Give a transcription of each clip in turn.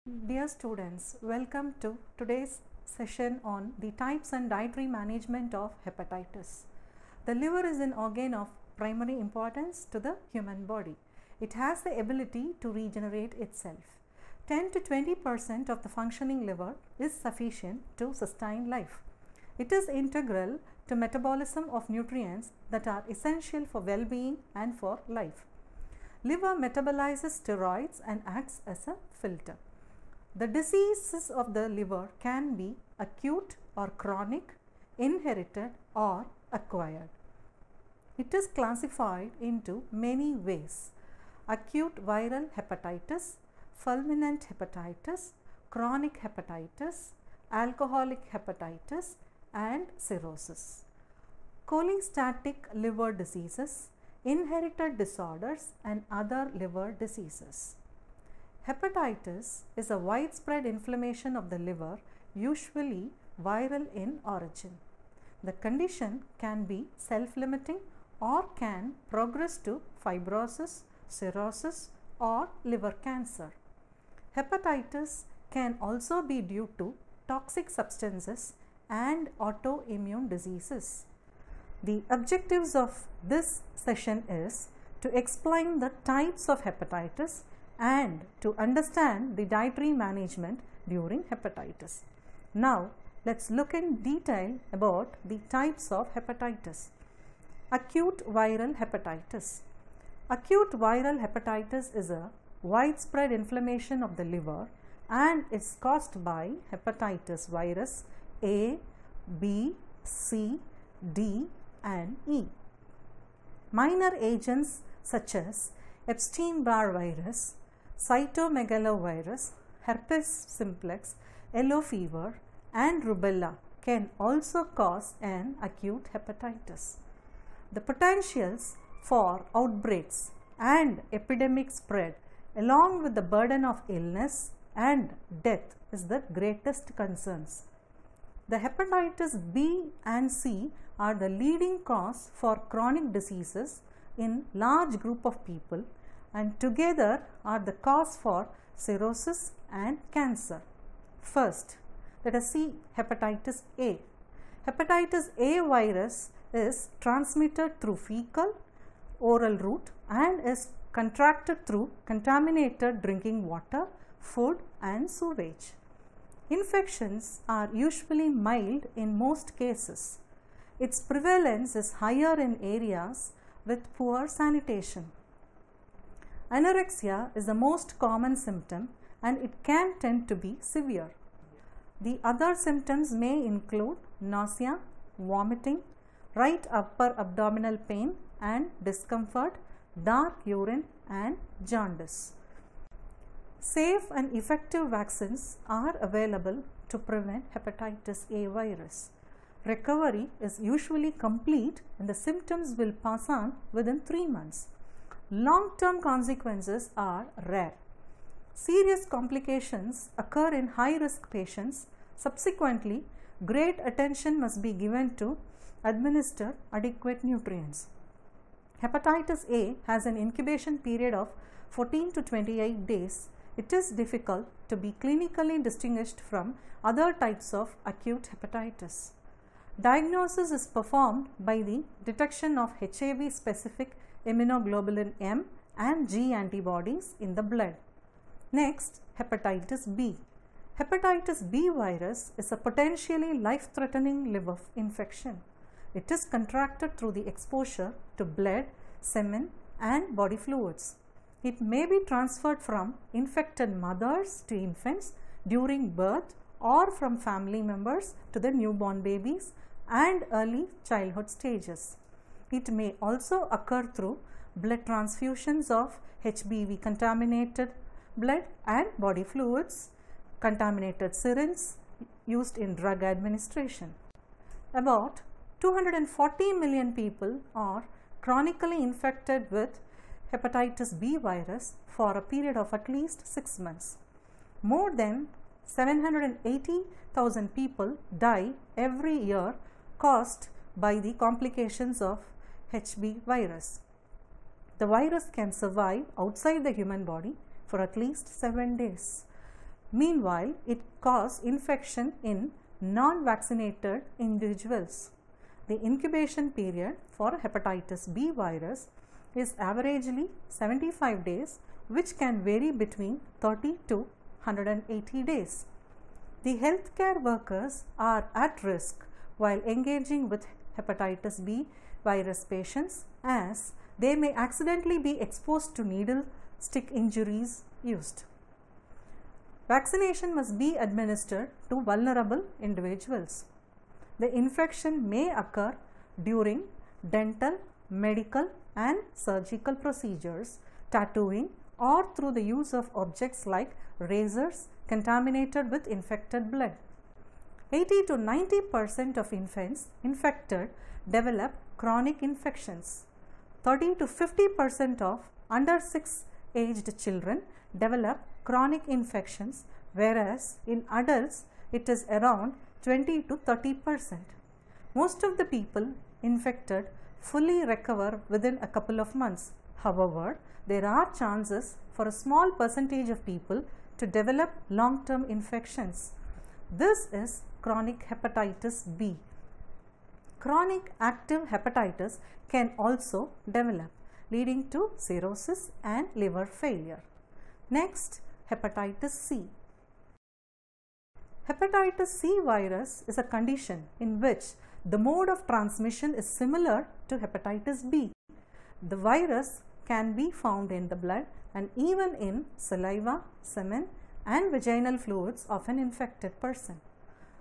Dear students, welcome to today's session on the types and dietary management of hepatitis. The liver is an organ of primary importance to the human body. It has the ability to regenerate itself. 10 to 20% of the functioning liver is sufficient to sustain life. It is integral to metabolism of nutrients that are essential for well-being and for life. Liver metabolizes steroids and acts as a filter. The diseases of the liver can be acute or chronic, inherited or acquired. It is classified into many ways: acute viral hepatitis, fulminant hepatitis, chronic hepatitis, alcoholic hepatitis and cirrhosis. Cholestatic liver diseases, inherited disorders and other liver diseases. Hepatitis is a widespread inflammation of the liver, usually viral in origin. The condition can be self-limiting or can progress to fibrosis, cirrhosis or liver cancer. Hepatitis can also be due to toxic substances and autoimmune diseases. The objectives of this session is to explain the types of hepatitis and to understand the dietary management during hepatitis. Now, let's look in detail about the types of hepatitis. Acute viral hepatitis. Acute viral hepatitis is a widespread inflammation of the liver and is caused by hepatitis virus A, B, C, D and E. Minor agents such as Epstein-Barr virus, cytomegalovirus, herpes simplex, yellow fever and rubella can also cause an acute hepatitis. The potentials for outbreaks and epidemic spread along with the burden of illness and death is the greatest concerns. The hepatitis B and C are the leading cause for chronic diseases in large group of people and together are the cause for cirrhosis and cancer. First, let us see hepatitis A. Hepatitis A virus is transmitted through fecal, oral route and is contracted through contaminated drinking water, food and sewage. Infections are usually mild in most cases. Its prevalence is higher in areas with poor sanitation. Anorexia is the most common symptom and it can tend to be severe. The other symptoms may include nausea, vomiting, right upper abdominal pain and discomfort, dark urine and jaundice. Safe and effective vaccines are available to prevent hepatitis A virus. Recovery is usually complete and the symptoms will pass on within 3 months. Long-term consequences are rare. Serious complications occur in high-risk patients. Subsequently, great attention must be given to administer adequate nutrients. Hepatitis A has an incubation period of 14 to 28 days. It is difficult to be clinically distinguished from other types of acute hepatitis. Diagnosis is performed by the detection of HIV-specific immunoglobulin M and G antibodies in the blood. Next, hepatitis B. Hepatitis B virus is a potentially life-threatening liver infection. It is contracted through the exposure to blood, semen and body fluids. It may be transferred from infected mothers to infants during birth or from family members to the newborn babies and early childhood stages. It may also occur through blood transfusions of HBV contaminated blood and body fluids, contaminated syringes used in drug administration. About 240 million people are chronically infected with hepatitis B virus for a period of at least 6 months. More than 780,000 people die every year caused by the complications of HB virus. The virus can survive outside the human body for at least 7 days. Meanwhile, it causes infection in non-vaccinated individuals. The incubation period for hepatitis B virus is averagely 75 days, which can vary between 30 to 180 days. The healthcare workers are at risk while engaging with hepatitis B virus patients, as they may accidentally be exposed to needle stick injuries used. Vaccination must be administered to vulnerable individuals. The infection may occur during dental, medical and surgical procedures, tattooing, or through the use of objects like razors contaminated with infected blood. 80 to 90% of infants infected develop chronic infections. 30 to 50% of under 6 aged children develop chronic infections, whereas in adults it is around 20 to 30%. Most of the people infected fully recover within a couple of months. However, there are chances for a small percentage of people to develop long-term infections. This is chronic hepatitis B. Chronic active hepatitis can also develop, leading to cirrhosis and liver failure. Next, hepatitis C. Hepatitis C virus is a condition in which the mode of transmission is similar to hepatitis B. The virus can be found in the blood and even in saliva, semen and vaginal fluids of an infected person.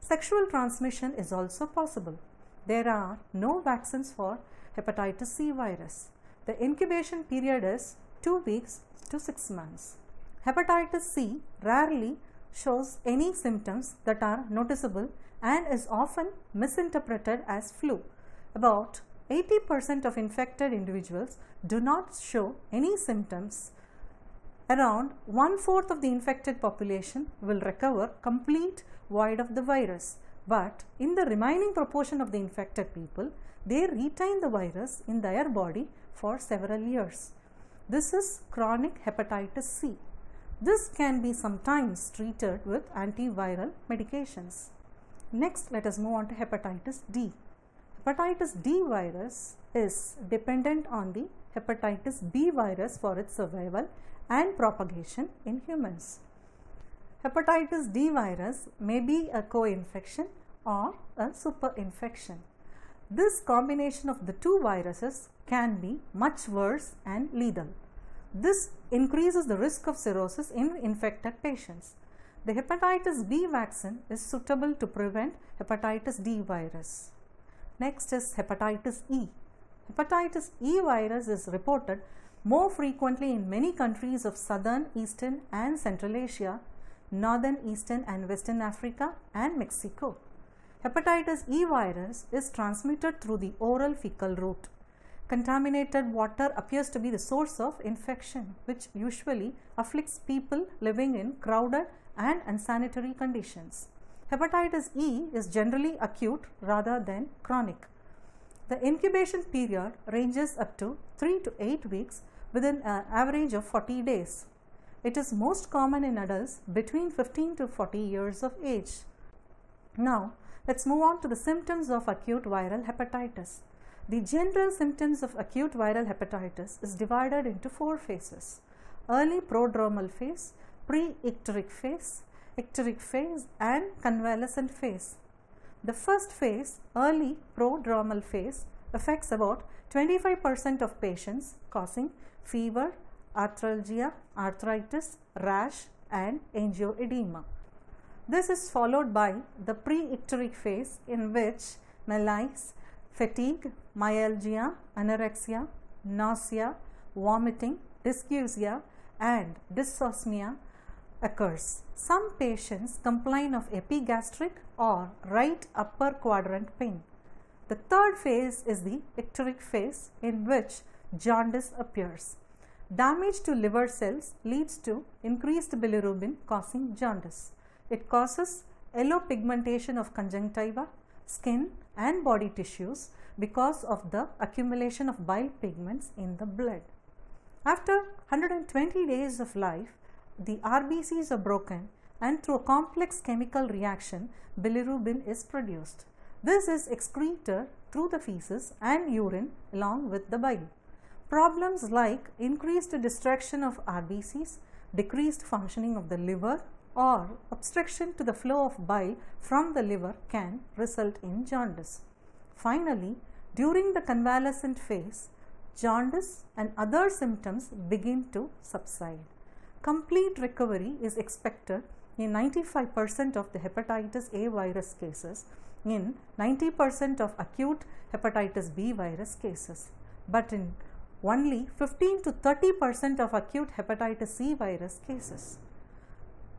Sexual transmission is also possible. There are no vaccines for hepatitis C virus. The incubation period is 2 weeks to 6 months. Hepatitis C rarely shows any symptoms that are noticeable and is often misinterpreted as flu. About 80% of infected individuals do not show any symptoms. Around 1/4 of the infected population will recover complete void of the virus, but in the remaining proportion of the infected people, they retain the virus in their body for several years. This is chronic hepatitis C. This can be sometimes treated with antiviral medications. Next, let us move on to hepatitis D. Hepatitis D virus is dependent on the hepatitis B virus for its survival and propagation in humans. Hepatitis D virus may be a co-infection or a superinfection. This combination of the two viruses can be much worse and lethal. This increases the risk of cirrhosis in infected patients. The hepatitis B vaccine is suitable to prevent hepatitis D virus. Next is hepatitis E. Hepatitis E virus is reported more frequently in many countries of southern, eastern and central Asia, northern, eastern and western Africa and Mexico. Hepatitis E virus is transmitted through the oral fecal route. Contaminated water appears to be the source of infection, which usually afflicts people living in crowded and unsanitary conditions. Hepatitis E is generally acute rather than chronic. The incubation period ranges up to 3 to 8 weeks within an average of 40 days. It is most common in adults between 15 to 40 years of age. Now, let's move on to the symptoms of acute viral hepatitis. The general symptoms of acute viral hepatitis is divided into 4 phases: early prodromal phase, pre-icteric phase, and convalescent phase. The first phase, early prodromal phase, affects about 25% of patients, causing fever, arthralgia, arthritis, rash, and angioedema. This is followed by the pre-icteric phase, in which malaise, fatigue, myalgia, anorexia, nausea, vomiting, dysgeusia, and dysosmia occurs. Some patients complain of epigastric or right upper quadrant pain. The third phase is the icteric phase, in which jaundice appears. Damage to liver cells leads to increased bilirubin, causing jaundice. It causes yellow pigmentation of conjunctiva, skin and body tissues because of the accumulation of bile pigments in the blood. After 120 days of life, the RBCs are broken and through a complex chemical reaction, bilirubin is produced. This is excreted through the feces and urine along with the bile. Problems like increased destruction of RBCs, decreased functioning of the liver, or obstruction to the flow of bile from the liver can result in jaundice. Finally, during the convalescent phase, jaundice and other symptoms begin to subside. Complete recovery is expected in 95% of the hepatitis A virus cases, in 90% of acute hepatitis B virus cases, but in only 15 to 30% of acute hepatitis C virus cases.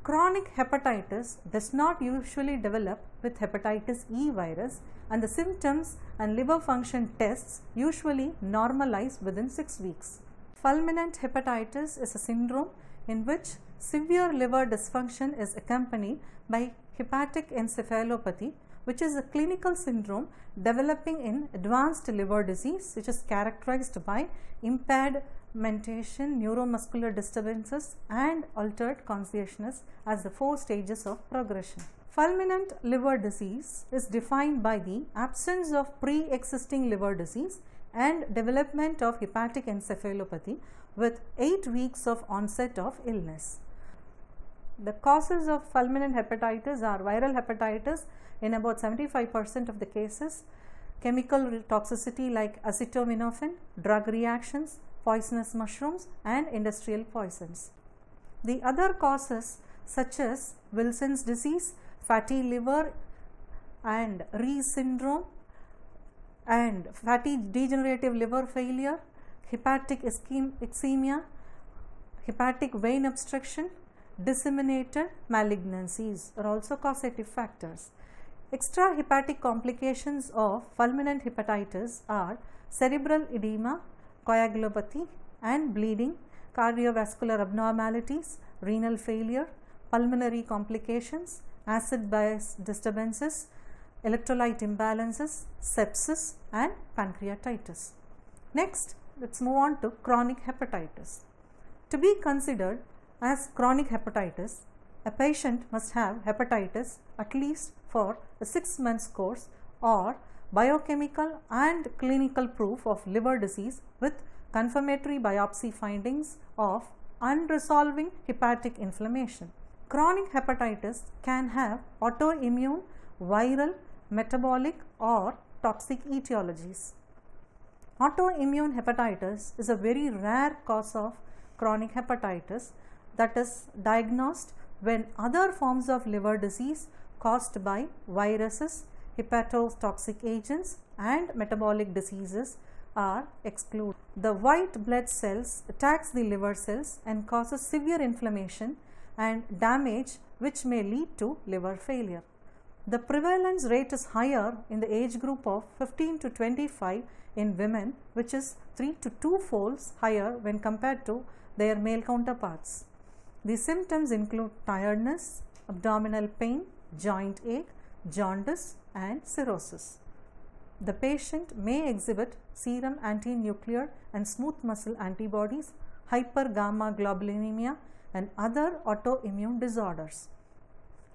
Chronic hepatitis does not usually develop with hepatitis E virus, and the symptoms and liver function tests usually normalize within 6 weeks. Fulminant hepatitis is a syndrome in which severe liver dysfunction is accompanied by hepatic encephalopathy, which is a clinical syndrome developing in advanced liver disease, which is characterized by impaired mentation, neuromuscular disturbances, and altered consciousness as the 4 stages of progression. Fulminant liver disease is defined by the absence of pre-existing liver disease and development of hepatic encephalopathy with 8 weeks of onset of illness. The causes of fulminant hepatitis are viral hepatitis in about 75% of the cases, chemical toxicity like acetaminophen, drug reactions, poisonous mushrooms, and industrial poisons. The other causes such as Wilson's disease, fatty liver and Rees syndrome, and fatty degenerative liver failure, hepatic ischemia, hepatic vein obstruction, disseminated malignancies are also causative factors. Extrahepatic complications of fulminant hepatitis are cerebral edema, coagulopathy and bleeding, cardiovascular abnormalities, renal failure, pulmonary complications, acid bias disturbances, electrolyte imbalances, sepsis and pancreatitis. Next, let's move on to chronic hepatitis. To be considered as chronic hepatitis, a patient must have hepatitis at least for a 6 months course or biochemical and clinical proof of liver disease with confirmatory biopsy findings of unresolving hepatic inflammation. Chronic hepatitis can have autoimmune, viral, metabolic or toxic etiologies. Autoimmune hepatitis is a very rare cause of chronic hepatitis that is diagnosed when other forms of liver disease caused by viruses, hepatotoxic agents and metabolic diseases are excluded. The white blood cells attacks the liver cells and causes severe inflammation and damage which may lead to liver failure. The prevalence rate is higher in the age group of 15 to 25 in women, which is 3 to 2 folds higher when compared to their male counterparts. The symptoms include tiredness, abdominal pain, joint ache, jaundice and cirrhosis. The patient may exhibit serum anti-nuclear and smooth muscle antibodies, hypergamma-globulinemia and other autoimmune disorders.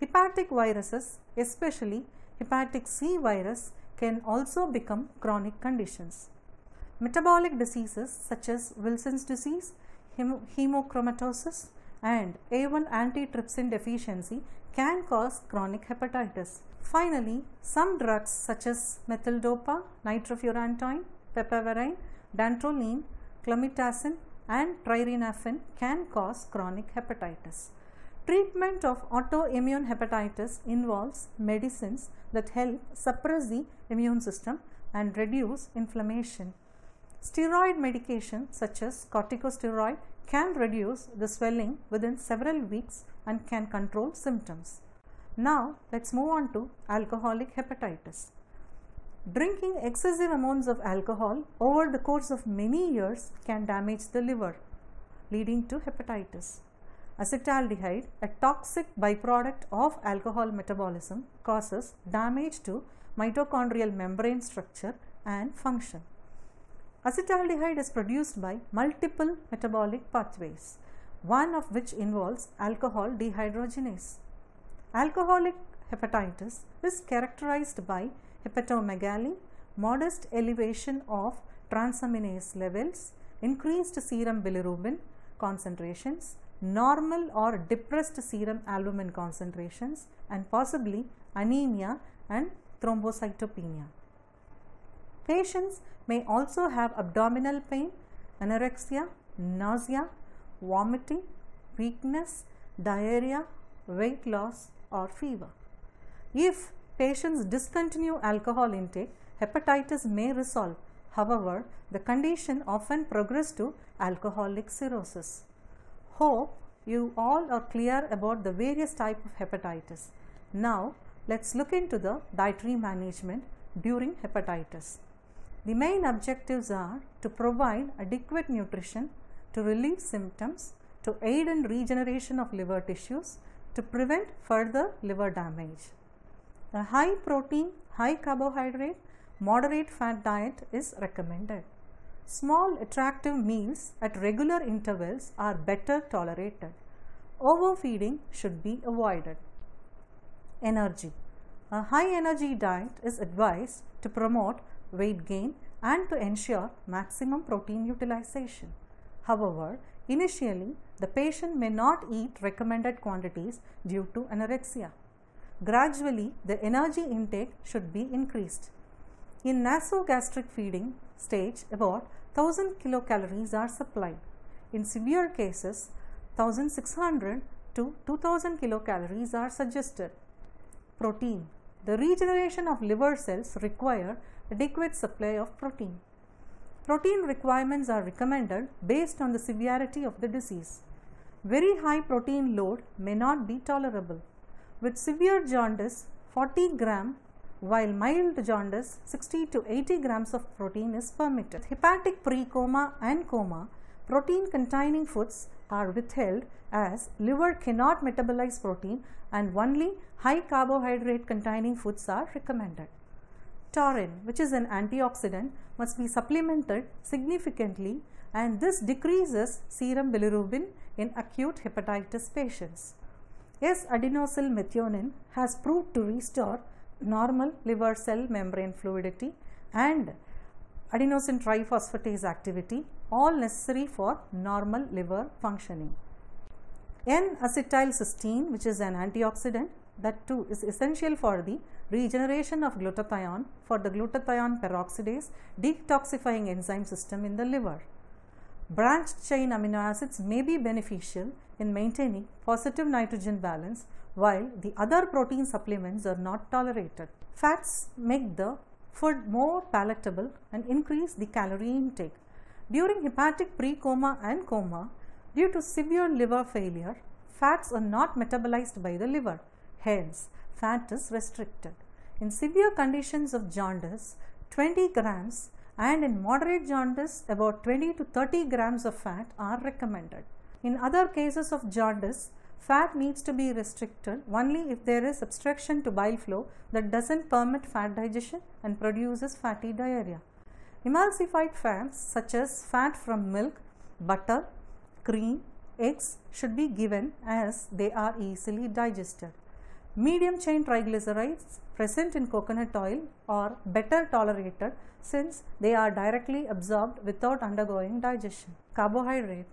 Hepatic viruses, especially hepatic C virus, can also become chronic conditions. Metabolic diseases such as Wilson's disease, hemochromatosis and A1 antitrypsin deficiency can cause chronic hepatitis. Finally, some drugs such as methyldopa, nitrofurantoin, piperine, dantrolene, clomitacin and tririnafen can cause chronic hepatitis. Treatment of autoimmune hepatitis involves medicines that help suppress the immune system and reduce inflammation. Steroid medication such as corticosteroid can reduce the swelling within several weeks and can control symptoms. Now, let's move on to alcoholic hepatitis. Drinking excessive amounts of alcohol over the course of many years can damage the liver, leading to hepatitis. Acetaldehyde, a toxic byproduct of alcohol metabolism, causes damage to mitochondrial membrane structure and function. Acetaldehyde is produced by multiple metabolic pathways, one of which involves alcohol dehydrogenase. Alcoholic hepatitis is characterized by hepatomegaly, modest elevation of transaminase levels, increased serum bilirubin concentrations, normal or depressed serum albumin concentrations, and possibly anemia and thrombocytopenia. Patients may also have abdominal pain, anorexia, nausea, vomiting, weakness, diarrhea, weight loss, or fever. If patients discontinue alcohol intake, hepatitis may resolve. However, the condition often progresses to alcoholic cirrhosis. Hope you all are clear about the various types of hepatitis. Now, let's look into the dietary management during hepatitis. The main objectives are to provide adequate nutrition, to relieve symptoms, to aid in regeneration of liver tissues, to prevent further liver damage. A high protein, high carbohydrate, moderate fat diet is recommended. Small attractive meals at regular intervals are better tolerated. Overfeeding should be avoided. Energy. A high energy diet is advised to promote weight gain and to ensure maximum protein utilization. However, initially the patient may not eat recommended quantities due to anorexia. Gradually, the energy intake should be increased. In nasogastric feeding stage, about 1000 kilocalories are supplied. In severe cases, 1600 to 2000 kilocalories are suggested. Protein. The regeneration of liver cells require adequate supply of protein. Protein requirements are recommended based on the severity of the disease. Very high protein load may not be tolerable. With severe jaundice, 40 grams, while mild jaundice, 60 to 80 grams of protein is permitted. Hepatic pre-coma and coma, protein containing foods are withheld as liver cannot metabolize protein and only high carbohydrate containing foods are recommended. Taurine, which is an antioxidant, must be supplemented significantly, and this decreases serum bilirubin in acute hepatitis patients. S-adenosyl methionine has proved to restore normal liver cell membrane fluidity and adenosine triphosphatase activity, all necessary for normal liver functioning. N-acetylcysteine, which is an antioxidant, that too is essential for the regeneration of glutathione for the glutathione peroxidase detoxifying enzyme system in the liver. Branched chain amino acids may be beneficial in maintaining positive nitrogen balance, while the other protein supplements are not tolerated. Fats make the food more palatable and increase the calorie intake. During hepatic pre-coma and coma, due to severe liver failure, fats are not metabolized by the liver. Hence, fat is restricted. In severe conditions of jaundice, 20 grams, and in moderate jaundice, about 20 to 30 grams of fat are recommended. In other cases of jaundice, fat needs to be restricted only if there is obstruction to bile flow that doesn't permit fat digestion and produces fatty diarrhea. Emulsified fats such as fat from milk, butter, cream, eggs should be given as they are easily digested. Medium chain triglycerides present in coconut oil are better tolerated since they are directly absorbed without undergoing digestion. Carbohydrate.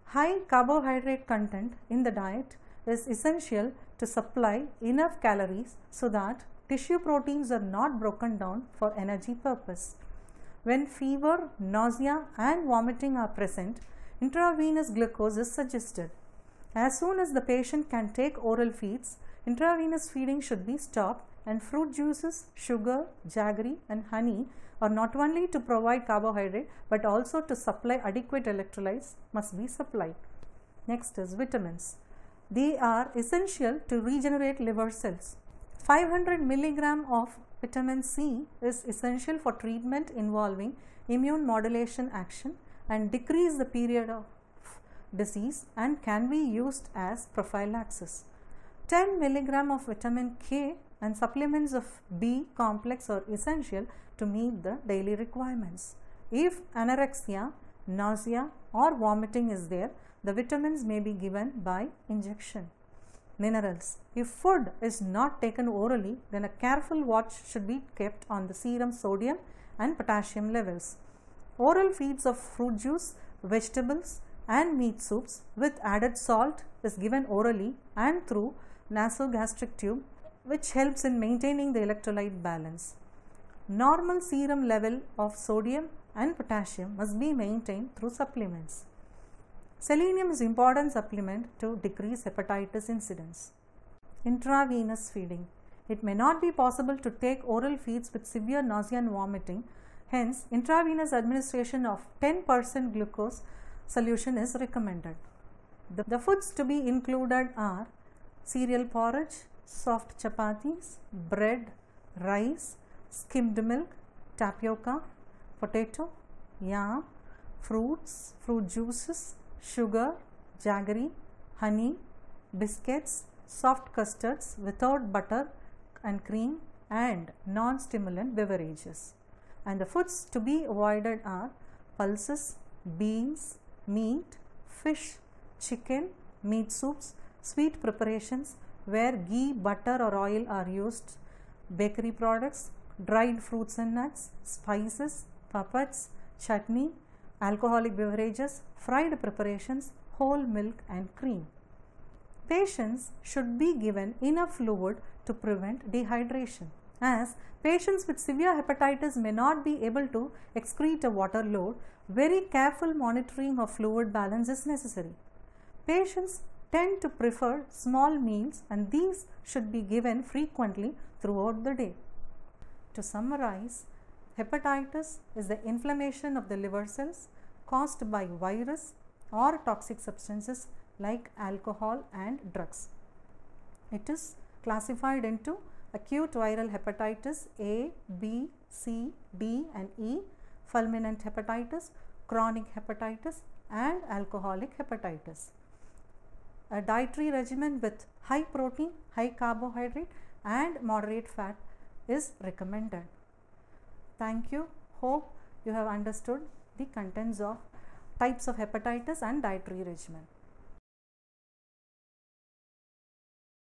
High carbohydrate content in the diet is essential to supply enough calories so that tissue proteins are not broken down for energy purpose. When fever, nausea and vomiting are present, intravenous glucose is suggested. As soon as the patient can take oral feeds, intravenous feeding should be stopped, and fruit juices, sugar, jaggery and honey are not only to provide carbohydrate but also to supply adequate electrolytes must be supplied. Next is vitamins. They are essential to regenerate liver cells. 500 mg of vitamin C is essential for treatment involving immune modulation action and decrease the period of disease and can be used as prophylaxis. 10 mg of vitamin K and supplements of B complex are essential to meet the daily requirements. If anorexia, nausea or vomiting is there, the vitamins may be given by injection. minerals. If food is not taken orally, then a careful watch should be kept on the serum sodium and potassium levels. Oral feeds of fruit juice, vegetables and meat soups with added salt is given orally and through nasogastric tube, which helps in maintaining the electrolyte balance. Normal serum level of sodium and potassium must be maintained through supplements. Selenium is an important supplement to decrease hepatitis incidence. Intravenous feeding. It may not be possible to take oral feeds with severe nausea and vomiting. Hence, intravenous administration of 10% glucose solution is recommended. The foods to be included are cereal porridge, soft chapatis, bread, rice, skimmed milk, tapioca, potato, yam, fruits, fruit juices, sugar, jaggery, honey, biscuits, soft custards without butter and cream, and non-stimulant beverages. And the foods to be avoided are pulses, beans, meat, fish, chicken, meat soups, sweet preparations where ghee, butter or oil are used, bakery products, dried fruits and nuts, spices, puppets, chutney, alcoholic beverages, fried preparations, whole milk and cream. Patients should be given enough fluid to prevent dehydration, as patients with severe hepatitis may not be able to excrete a water load. Very careful monitoring of fluid balance is necessary. Patients tend to prefer small meals, and these should be given frequently throughout the day. To summarize, hepatitis is the inflammation of the liver cells caused by virus or toxic substances like alcohol and drugs. It is classified into acute viral hepatitis A, B, C, D and E, fulminant hepatitis, chronic hepatitis and alcoholic hepatitis. A dietary regimen with high protein, high carbohydrate and moderate fat is recommended. Thank you. Hope you have understood the contents of types of hepatitis and dietary regimen.